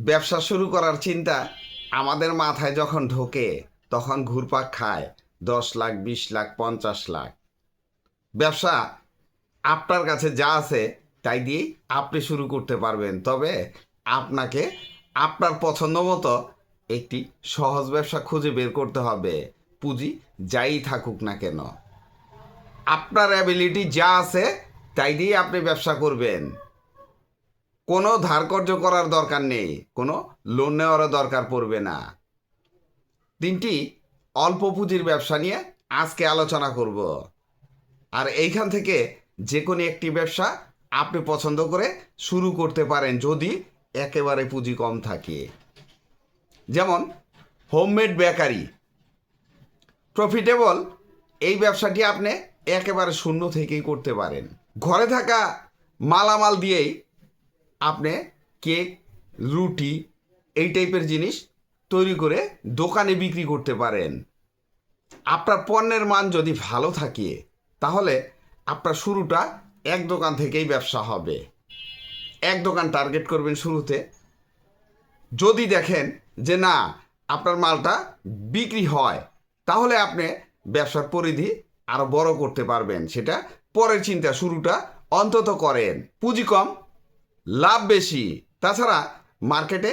ব্যবসা শুরু করার চিন্তা আমাদের মাথায় যখন ঢোকে তখন ঘুরপাক খায় 10 লাখ, 20 লাখ, 50 লাখ। ব্যবসা আপনার কাছে যা আছে তাই দিয়েই আপনি শুরু করতে পারবেন, তবে আপনাকে আপনার পছন্দ মতো একটি সহজ ব্যবসা খুঁজে বের করতে হবে। পুঁজি যাই থাকুক না কেন, আপনার অ্যাবিলিটি যা আছে তাই দিয়ে আপনি ব্যবসা করবেন। কোনো ধারকর্জ করার দরকার নেই, কোনো লোন নেওয়ারও দরকার পড়বে না। তিনটি অল্প পুঁজির ব্যবসা নিয়ে আজকে আলোচনা করব, আর এইখান থেকে যে কোনো একটি ব্যবসা আপনি পছন্দ করে শুরু করতে পারেন যদি একেবারে পুঁজি কম থাকে। যেমন হোমমেড বেকারি, প্রফিটেবল এই ব্যবসাটি আপনি একেবারে শূন্য থেকেই করতে পারেন। ঘরে থাকা মালামাল দিয়েই আপনি কেক, রুটি এই টাইপের জিনিস তৈরি করে দোকানে বিক্রি করতে পারেন। আপনার পণ্যের মান যদি ভালো থাকে তাহলে আপনার শুরুটা এক দোকান থেকেই ব্যবসা হবে। এক দোকান টার্গেট করবেন শুরুতে। যদি দেখেন যে না আপনার মালটা বিক্রি হয় তাহলে আপনি ব্যবসার পরিধি আরও বড় করতে পারবেন, সেটা পরের চিন্তা। শুরুটা অন্তত করেন। পুঁজি কম, লাভ বেশি। তাছাড়া মার্কেটে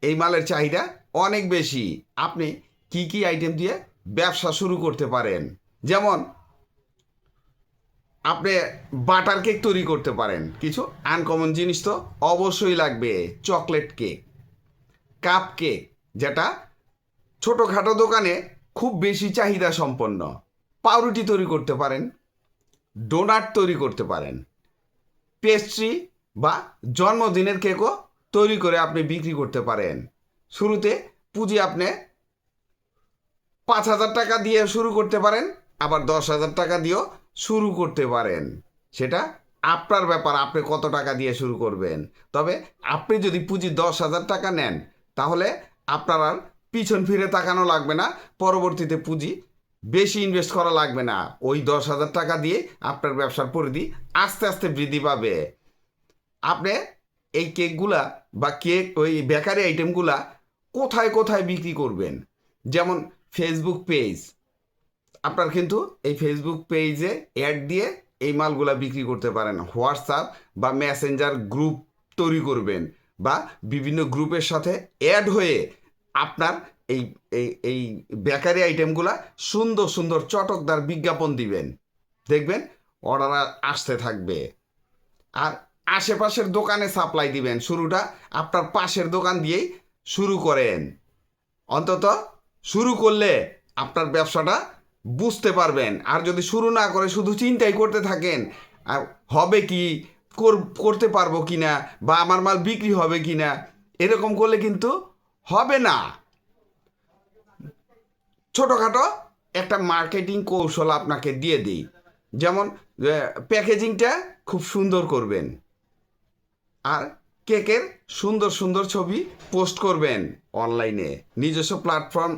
এই মালের চাহিদা অনেক বেশি। আপনি কি কি আইটেম দিয়ে ব্যবসা শুরু করতে পারেন? যেমন আপনি বাটার কেক তৈরি করতে পারেন। কিছু আনকমন জিনিস তো অবশ্যই লাগবে। চকলেট কেক, কাপ কেক, যেটা ছোটোখাটো দোকানে খুব বেশি চাহিদা সম্পন্ন। পাউরুটি তৈরি করতে পারেন, ডোনাট তৈরি করতে পারেন, পেস্ট্রি বা জন্মদিনের কেকও তৈরি করে আপনি বিক্রি করতে পারেন। শুরুতে পুঁজি আপনি 5,000 টাকা দিয়ে শুরু করতে পারেন, আবার 10,000 টাকা দিয়েও শুরু করতে পারেন। সেটা আপনার ব্যাপার, আপনি কত টাকা দিয়ে শুরু করবেন। তবে আপনি যদি পুঁজি 10,000 টাকা নেন তাহলে আপনার আর পিছন ফিরে তাকানো লাগবে না। পরবর্তীতে পুঁজি বেশি ইনভেস্ট করা লাগবে না। ওই 10,000 টাকা দিয়ে আপনার ব্যবসার পরিধি আস্তে আস্তে বৃদ্ধি পাবে। আপনি এই কেকগুলা বা ওই বেকারি আইটেমগুলা কোথায় কোথায় বিক্রি করবেন? যেমন ফেসবুক পেজ, আপনার কিন্তু এই ফেসবুক পেজে অ্যাড দিয়ে এই মালগুলা বিক্রি করতে পারেন। হোয়াটসঅ্যাপ বা মেসেঞ্জার গ্রুপ তৈরি করবেন বা বিভিন্ন গ্রুপের সাথে অ্যাড হয়ে আপনার এই এই এই বেকারি আইটেমগুলা সুন্দর সুন্দর চটকদার বিজ্ঞাপন দিবেন। দেখবেন অর্ডার আসতে থাকবে। আর আশেপাশের দোকানে সাপ্লাই দিবেন। শুরুটা আপনার পাশের দোকান দিয়েই শুরু করেন। অন্তত শুরু করলে আপনার ব্যবসাটা বুঝতে পারবেন। আর যদি শুরু না করে শুধু চিন্তাই করতে থাকেন আর হবে কি, করতে পারবো কি না, বা আমার মাল বিক্রি হবে কি না, এরকম করলে কিন্তু হবে না। ছোটোখাটো একটা মার্কেটিং কৌশল আপনাকে দিয়ে দিই। যেমন প্যাকেজিংটা খুব সুন্দর করবেন, আর কেকের সুন্দর সুন্দর ছবি পোস্ট করবেন অনলাইনে। নিজস্ব প্ল্যাটফর্ম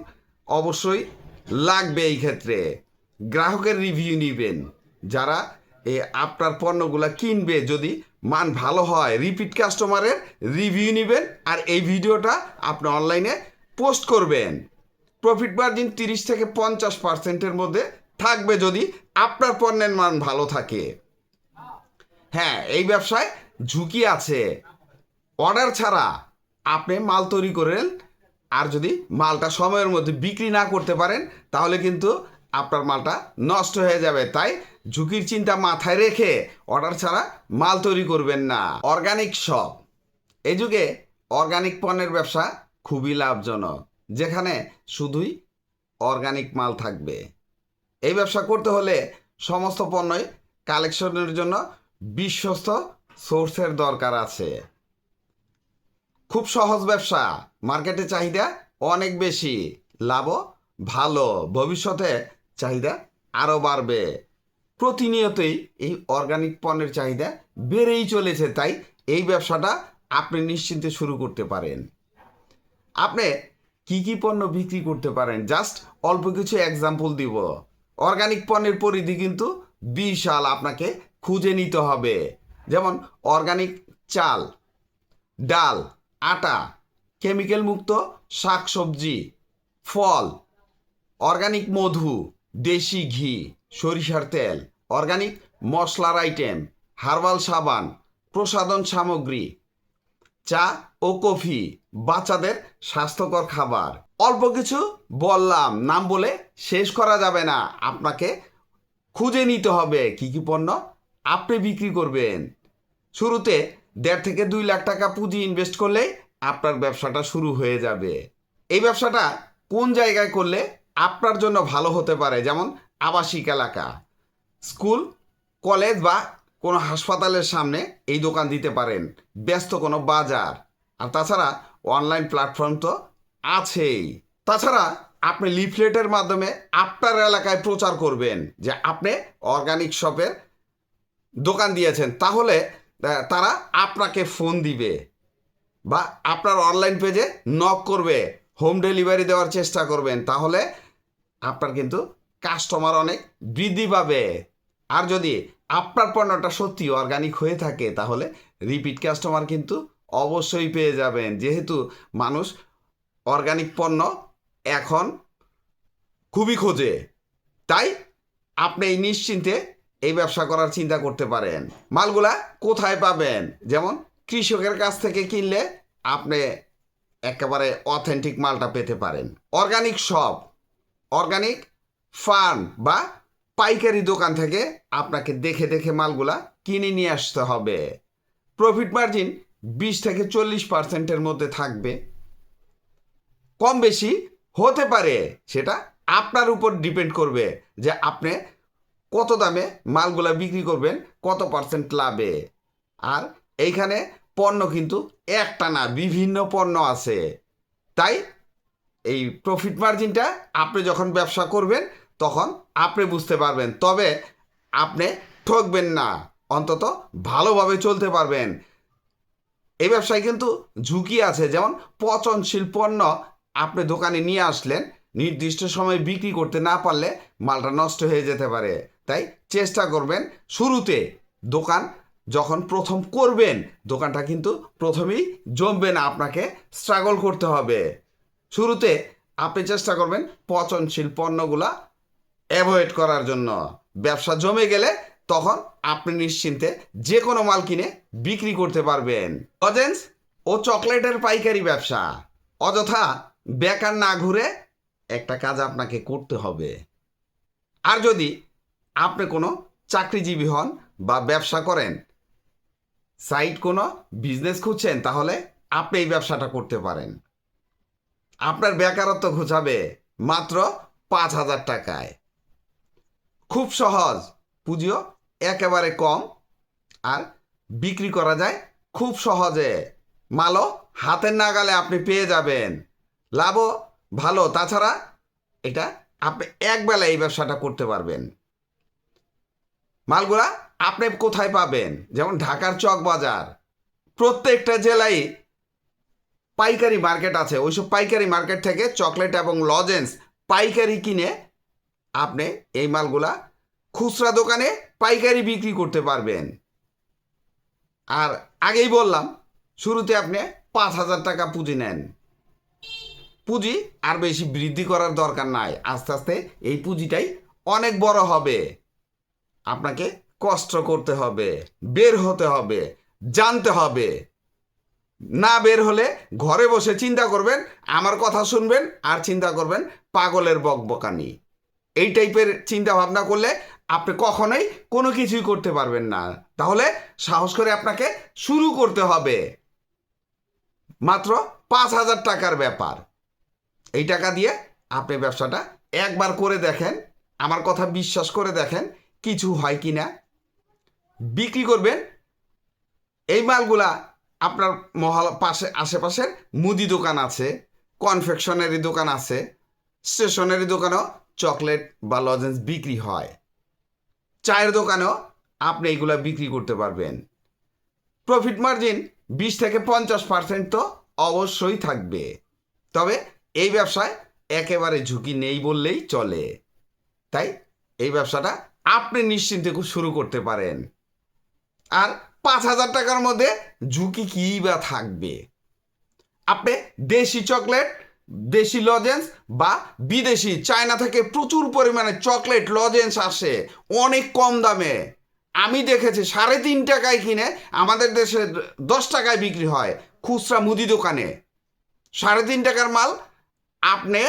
অবশ্যই লাগবে। এই ক্ষেত্রে গ্রাহকের রিভিউ নেবেন। যারা আপনার পণ্যগুলো কিনবে, যদি মান ভালো হয়, রিপিট কাস্টমারের রিভিউ নেবেন আর এই ভিডিওটা আপনি অনলাইনে পোস্ট করবেন। প্রফিট মার্জিন 30 থেকে 50%-এর মধ্যে থাকবে যদি আপনার পণ্যের মান ভালো থাকে। হ্যাঁ, এই ব্যবসায় ঝুঁকি আছে। অর্ডার ছাড়া আপনি মাল তৈরি করেন, আর যদি মালটা সময়ের মধ্যে বিক্রি না করতে পারেন তাহলে কিন্তু আপনার মালটা নষ্ট হয়ে যাবে। তাই ঝুঁকির চিন্তা মাথায় রেখে অর্ডার ছাড়া মাল তৈরি করবেন না। অর্গানিক শপ, এই যুগে অর্গানিক পণ্যের ব্যবসা খুবই লাভজনক, যেখানে শুধুই অর্গানিক মাল থাকবে। এই ব্যবসা করতে হলে সমস্ত পণ্যই কালেকশনের জন্য বিশ্বস্ত সোর্সের দরকার আছে। খুব সহজ ব্যবসা, মার্কেটে চাহিদা অনেক বেশি, লাভও ভালো, ভবিষ্যতে চাহিদা আরও বাড়বে। প্রতিনিয়তই এই অর্গানিক পণ্যের চাহিদা বেড়েই চলেছে। তাই এই ব্যবসাটা আপনি নিশ্চিন্তে শুরু করতে পারেন। আপনি কি কি পণ্য বিক্রি করতে পারেন জাস্ট অল্প কিছু এক্সাম্পল দিব। অর্গানিক পণ্যের পরিধি কিন্তু বিশাল, আপনাকে খুঁজে নিতে হবে। যেমন অর্গানিক চাল, ডাল, আটা, কেমিক্যাল মুক্ত শাকসবজি, ফল, অর্গানিক মধু, দেশি ঘি, সরিষার তেল, অর্গানিক মশলার আইটেম, হার্বাল সাবান, প্রসাধন সামগ্রী, চা ও কফি, বাচ্চাদের স্বাস্থ্যকর খাবার। অল্প কিছু বললাম, নাম বলে শেষ করা যাবে না। আপনাকে খুঁজে নিতে হবে কি কি পণ্য আপনি বিক্রি করবেন। শুরুতে 1.5 থেকে 2 লাখ টাকা পুঁজি ইনভেস্ট করলেই আপনার ব্যবসাটা শুরু হয়ে যাবে। এই ব্যবসাটা কোন জায়গায় করলে আপনার জন্য ভালো হতে পারে, যেমন আবাসিক এলাকা, স্কুল, কলেজ বা কোনো হাসপাতালের সামনে এই দোকান দিতে পারেন, ব্যস্ত কোনো বাজার। আর তাছাড়া অনলাইন প্ল্যাটফর্ম তো আছেই। তাছাড়া আপনি লিফলেটের মাধ্যমে আপনার এলাকায় প্রচার করবেন যে আপনি অর্গানিক শপের দোকান দিয়েছেন, তাহলে তারা আপনাকে ফোন দিবে বা আপনার অনলাইন পেজে নক করবে, হোম ডেলিভারি দেওয়ার চেষ্টা করবেন। তাহলে আপনার কিন্তু কাস্টমার অনেক বৃদ্ধি পাবে। আর যদি আপনার পণ্যটা সত্যি অর্গানিক হয়ে থাকে তাহলে রিপিট কাস্টমার কিন্তু অবশ্যই পেয়ে যাবেন, যেহেতু মানুষ অর্গানিক পণ্য এখন খুবই খোঁজে। তাই আপনি এই নিশ্চিন্তে এই ব্যবসা করার চিন্তা করতে পারেন। মালগুলা কোথায় পাবেন? যেমন কৃষকের কাছ থেকে কিনলে আপনি একেবারে অথেন্টিক মালটা পেতে পারেন। অর্গানিক শপ, অর্গানিক ফার্ম বা পাইকারি দোকান থেকে আপনাকে দেখে দেখে মালগুলা কিনে নিয়ে আসতে হবে। প্রফিট মার্জিন 20 থেকে 40% মধ্যে থাকবে। কম বেশি হতে পারে, সেটা আপনার উপর ডিপেন্ড করবে যে আপনি কত দামে মালগুলা বিক্রি করবেন, কত পার্সেন্ট লাভে। আর এইখানে পণ্য কিন্তু একটা না, বিভিন্ন পণ্য আছে। তাই এই প্রফিট মার্জিনটা আপনি যখন ব্যবসা করবেন তখন আপনি বুঝতে পারবেন। তবে আপনি ঠকবেন না, অন্তত ভালোভাবে চলতে পারবেন। এই ব্যবসায় কিন্তু ঝুঁকি আছে, যেমন পচনশীল পণ্য আপনি দোকানে নিয়ে আসলেন, নির্দিষ্ট সময় বিক্রি করতে না পারলে মালটা নষ্ট হয়ে যেতে পারে। তাই চেষ্টা করবেন শুরুতে, দোকান যখন প্রথম করবেন দোকানটা কিন্তু প্রথমেই জমবে না, আপনাকে স্ট্রাগল করতে হবে। শুরুতে আপনি চেষ্টা করবেন পচনশীল পণ্যগুলা অ্যাভয়েড করার জন্য। ব্যবসা জমে গেলে তখন আপনি নিশ্চিন্তে যে কোনো মাল কিনে বিক্রি করতে পারবেন। লজেন্স ও চকলেটের পাইকারি ব্যবসা। অযথা বেকার না ঘুরে একটা কাজ আপনাকে করতে হবে। আর যদি আপনি কোনো চাকরিজীবী হন বা ব্যবসা করেন, সাইড কোনো বিজনেস খুঁজছেন, তাহলে আপনি এই ব্যবসাটা করতে পারেন। আপনার বেকারত্ব ঘুচাবে মাত্র 5,000 টাকায়। খুব সহজ, পুঁজিও একেবারে কম, আর বিক্রি করা যায় খুব সহজে। মালও হাতের নাগালে আপনি পেয়ে যাবেন, লাভও ভালো। তাছাড়া এটা আপনি একবেলা এই ব্যবসাটা করতে পারবেন। মালগুলা আপনি কোথায় পাবেন? যেমন ঢাকার চক বাজার, প্রত্যেকটা জেলায় পাইকারি মার্কেট আছে। ওইসব পাইকারি মার্কেট থেকে চকলেট এবং লজেন্স পাইকারি কিনে আপনি এই মালগুলা খুচরা দোকানে পাইকারি বিক্রি করতে পারবেন। আর আগেই বললাম, শুরুতে আপনি 5,000 টাকা পুঁজি নেন। পুঁজি আর বেশি বৃদ্ধি করার দরকার নাই, আস্তে আস্তে এই পুঁজিটাই অনেক বড় হবে। আপনাকে কষ্ট করতে হবে, বের হতে হবে, জানতে হবে। না বের হলে ঘরে বসে চিন্তা করবেন, আমার কথা শুনবেন আর চিন্তা করবেন পাগলের বকবকানি। এই টাইপের চিন্তা ভাবনা করলে আপনি কখনোই কোনো কিছুই করতে পারবেন না। তাহলে সাহস করে আপনাকে শুরু করতে হবে। মাত্র 5,000 টাকার ব্যাপার। এই টাকা দিয়ে আপনি ব্যবসাটা একবার করে দেখেন, আমার কথা বিশ্বাস করে দেখেন কিছু হয় কি না। বিক্রি করবেন এই মালগুলা। আপনার মহল পাশে আশেপাশের মুদি দোকান আছে, কনফেকশনারি দোকান আছে, স্টেশনারি দোকানেও চকলেট বা লজেন্স বিক্রি হয়, চায়ের দোকানেও আপনি এইগুলা বিক্রি করতে পারবেন। প্রফিট মার্জিন 20 থেকে 50% তো অবশ্যই থাকবে। তবে এই ব্যবসায় একেবারে ঝুঁকি নেই বললেই চলে। তাই এই ব্যবসাটা আপনি নিশ্চিন্তে শুরু করতে পারেন। আর 5,000 টাকার মধ্যে ঝুঁকি কী বা থাকবে? আপনি দেশি চকলেট, দেশি লজেন্স বা বিদেশি চায়না থেকে প্রচুর পরিমাণে চকলেট লজেন্স আসে অনেক কম দামে। আমি দেখেছি 3.5 টাকায় কিনে আমাদের দেশে 10 টাকায় বিক্রি হয় খুচরা মুদি দোকানে। 3.5 টাকার মাল আপনি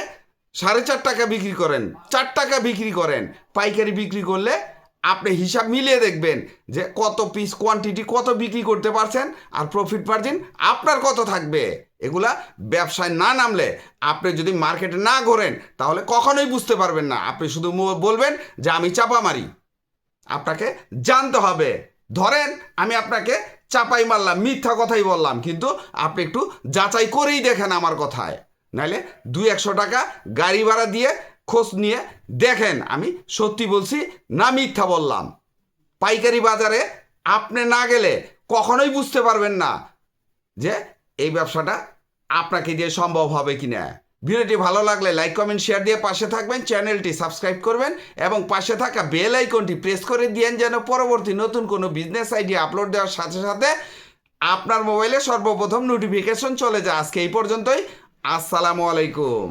4.5 টাকা বিক্রি করেন, 4 টাকা বিক্রি করেন। পাইকারি বিক্রি করলে আপনি হিসাব মিলিয়ে দেখবেন যে কত পিস কোয়ান্টিটি কত বিক্রি করতে পারছেন আর প্রফিট মার্জিন আপনার কত থাকবে। এগুলা ব্যবসায় না নামলে, আপনি যদি মার্কেটে না ঘোরেন, তাহলে কখনোই বুঝতে পারবেন না। আপনি শুধু বলবেন যে আমি চাপা মারি। আপনাকে জানতে হবে। ধরেন আমি আপনাকে চাপাই মারলাম, মিথ্যা কথাই বললাম, কিন্তু আপনি একটু যাচাই করেই দেখেন আমার কথায়। নাহলে 200-100 টাকা গাড়ি ভাড়া দিয়ে খোঁজ নিয়ে দেখেন আমি সত্যি বলছি না মিথ্যা বললাম। পাইকারি বাজারে আপনি না গেলে কখনোই বুঝতে পারবেন না যে এই ব্যবসাটা আপনাকে দিয়ে সম্ভব হবে কিনা। ভিডিওটি ভালো লাগলে লাইক কমেন্ট শেয়ার দিয়ে পাশে থাকবেন, চ্যানেলটি সাবস্ক্রাইব করবেন এবং পাশে থাকা বেল আইকনটি প্রেস করে দিয়েন যেন পরবর্তী নতুন কোনো বিজনেস আইডিয়া আপলোড দেওয়ার সাথে সাথে আপনার মোবাইলে সর্বপ্রথম নোটিফিকেশন চলে যায়। আজকে এই পর্যন্তই। আসসালামু আলাইকুম।